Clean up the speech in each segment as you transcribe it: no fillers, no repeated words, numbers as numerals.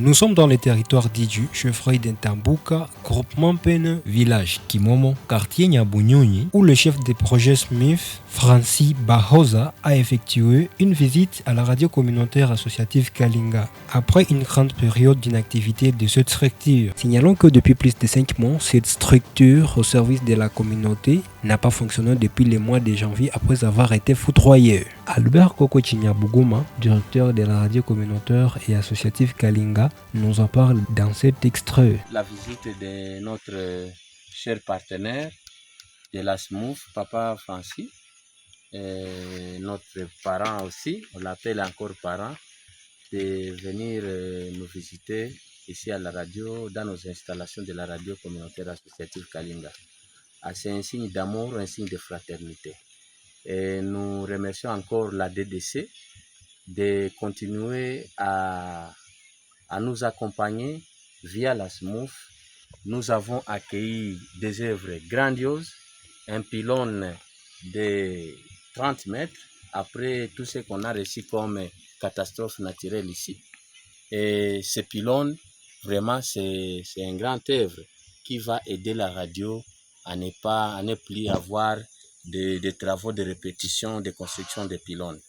Nous sommes dans les territoires d'Idju, chef-lieu d'Intambuka, groupement Pene, village Kimomo, quartier Nyabunyonyi, où le chef des projets Smith, Francis Bahoza, a effectué une visite à la radio communautaire associative Kalinga, après une grande période d'inactivité de cette structure. Signalons que depuis plus de 5 mois, cette structure au service de la communauté n'a pas fonctionné depuis le mois de janvier après avoir été foudroyé. Albert Kokochinyabuguma, directeur de la radio communautaire et associative Kalinga, nous en parle dans cet extrait. La visite de notre cher partenaire de la SMOUF, Papa Francis, et notre parent aussi, on l'appelle encore parent, de venir nous visiter ici à la radio, dans nos installations de la radio communautaire associative Kalinga. C'est un signe d'amour, un signe de fraternité. Et nous remercions encore la DDC de continuer à nous accompagner via la SMOUF. Nous avons accueilli des œuvres grandioses, un pylône de 30 mètres après tout ce qu'on a reçu comme catastrophe naturelle ici. Et ce pylône, vraiment, c'est un grand œuvre qui va aider la radio à ne plus avoir des travaux de répétition, de construction de pylônes.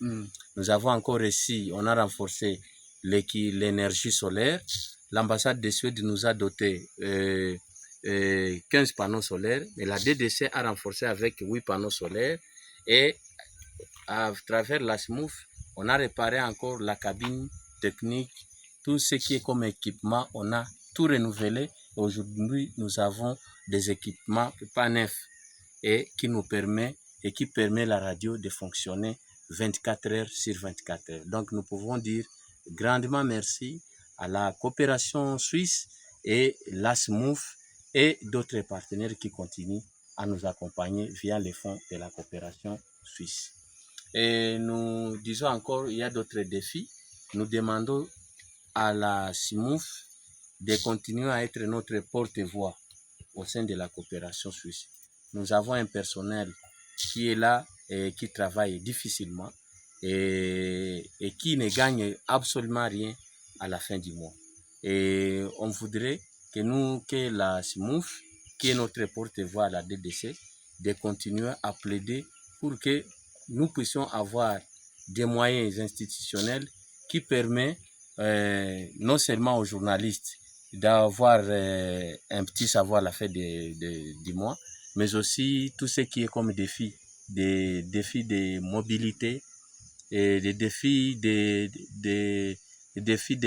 Nous avons encore reçu, on a renforcé l'énergie solaire. L'ambassade de Suède nous a doté 15 panneaux solaires, mais la DDC a renforcé avec 8 panneaux solaires. Et à travers la SMOUF, on a réparé encore la cabine technique, tout ce qui est comme équipement, on a tout renouvelé. Aujourd'hui, nous avons des équipements pas neufs et qui permet la radio de fonctionner 24 heures sur 24 heures. Donc, nous pouvons dire grandement merci à la coopération suisse et la SMOUF et d'autres partenaires qui continuent à nous accompagner via les fonds de la coopération suisse. Et nous disons encore, il y a d'autres défis. Nous demandons à la SMOUF de continuer à être notre porte-voix au sein de la coopération suisse. Nous avons un personnel qui est là et qui travaille difficilement et qui ne gagne absolument rien à la fin du mois. Et on voudrait que la SMOUF, qui est notre porte-voix à la DDC, de continuer à plaider pour que nous puissions avoir des moyens institutionnels qui permettent non seulement aux journalistes d'avoir un petit savoir à la fin du mois, mais aussi tout ce qui est comme des défis de mobilité et des défis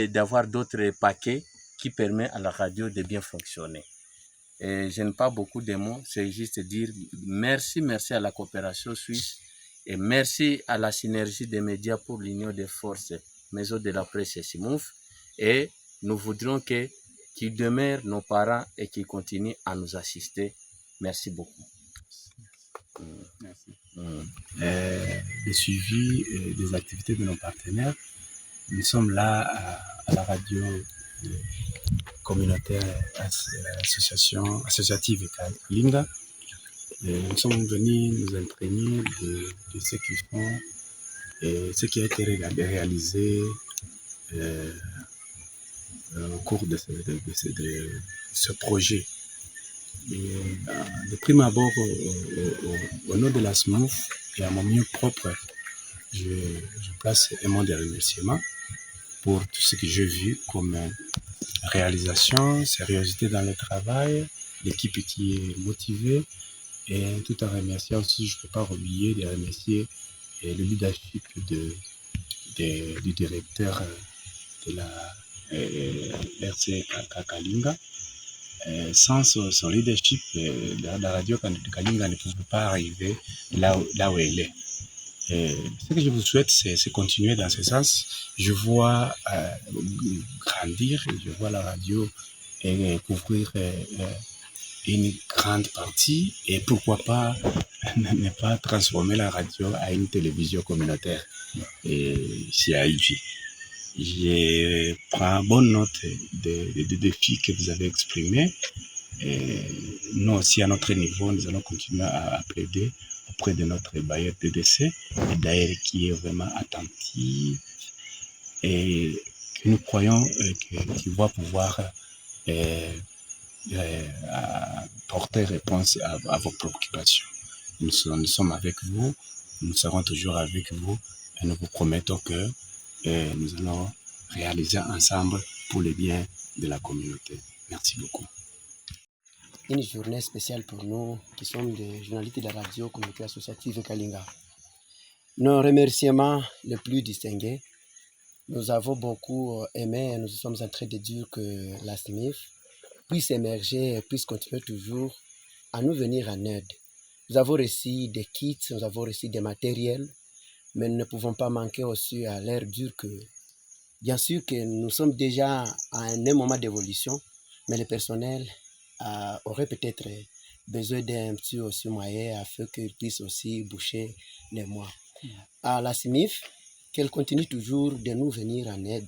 d'avoir d'autres paquets qui permettent à la radio de bien fonctionner. Et je n'ai pas beaucoup de mots, c'est juste dire merci à la coopération suisse et merci à la synergie des médias pour l'union des forces maison de la presse et SMOUF. Et nous voudrions qu'ils demeurent nos parents et qu'ils continuent à nous assister. Merci beaucoup. Merci. Le suivi des activités de nos partenaires. Nous sommes là à la radio communautaire associative Kalinga. Nous sommes venus nous imprégner de ce qu'ils font et ce qui a été réalisé au cours de ce projet. De prime abord, au nom de la SMOUF et à mon mieux propre, je place un mot de remerciement pour tout ce que j'ai vu comme réalisation, sérieuxité dans le travail, l'équipe qui est motivée, et tout en remerciant aussi, je ne peux pas oublier de remercier le leadership du directeur de la RC Kalinga. Sans son leadership, la radio Kalinga ne pouvait pas arriver là où elle est. Ce que je vous souhaite, c'est continuer dans ce sens. Je vois grandir, je vois la radio couvrir une grande partie et pourquoi pas ne pas transformer la radio à une télévision communautaire ici à Idji. Je prends bonne note des défis que vous avez exprimés. Et nous aussi, à notre niveau, nous allons continuer à plaider auprès de notre bailleur DDC, et d'ailleurs qui est vraiment attentif et que nous croyons qu'il va pouvoir porter réponse à vos préoccupations. Nous sommes avec vous, nous serons toujours avec vous et nous vous promettons que nous allons réaliser ensemble pour le bien de la communauté. Merci beaucoup. Une journée spéciale pour nous qui sommes des journalistes de la radio communauté associative Kalinga. Nos remerciements les plus distingués. Nous avons beaucoup aimé et nous sommes en train de dire que la SMIF puisse émerger et puisse continuer toujours à nous venir en aide. Nous avons reçu des kits, nous avons reçu des matériels, mais nous ne pouvons pas manquer aussi à l'ère dure que, bien sûr que nous sommes déjà à un moment d'évolution, mais le personnel aurait peut-être besoin d'un petit aussi moyen afin qu'il puisse aussi boucher les mois. À la SMIF, qu'elle continue toujours de nous venir en aide.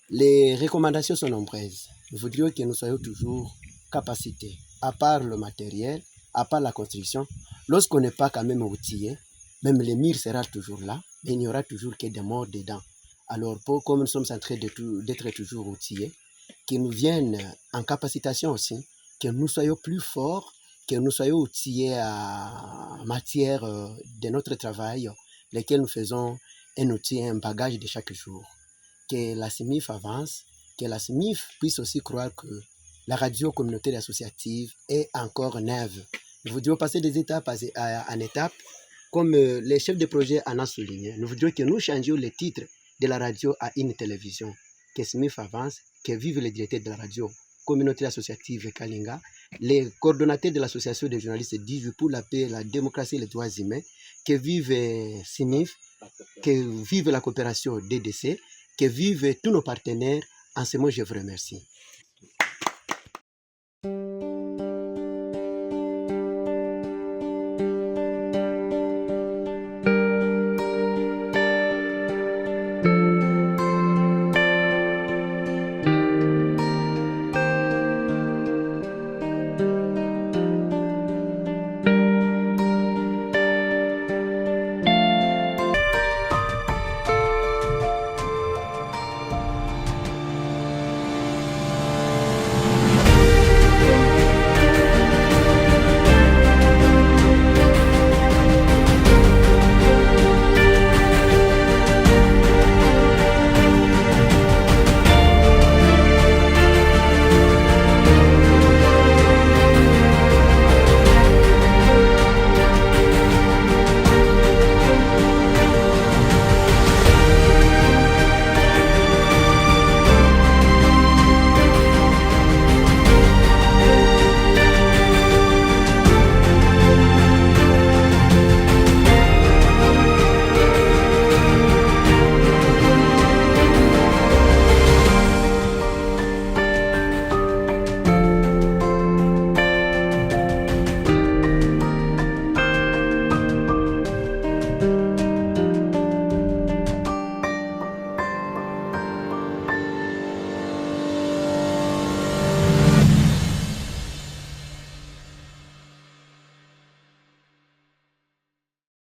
Les recommandations sont nombreuses. Nous voudrions que nous soyons toujours capacités, à part le matériel, à part la construction. Lorsqu'on n'est pas quand même outillé, même le mur sera toujours là, mais il n'y aura toujours que des morts dedans. Alors, comme nous sommes en train d'être toujours outillés, qu'ils nous viennent en capacitation aussi, que nous soyons plus forts, que nous soyons outillés en matière de notre travail, lesquels nous faisons un outil, un bagage de chaque jour. Que la SMIF avance, que la SMIF puisse aussi croire que la radio communautaire associative est encore neuve. Nous voudrions passer des étapes en étapes, comme les chefs de projet en ont souligné. Nous voudrions que nous changions le titre de la radio à une télévision. Que SMIF avance, que vive le directeur de la radio communautaire associative Kalinga, les coordonnateurs de l'association des journalistes disent pour la paix, la démocratie et les droits humains, que vive SMIF, que vive la coopération DDC, que vivent tous nos partenaires. En ce moment, je vous remercie.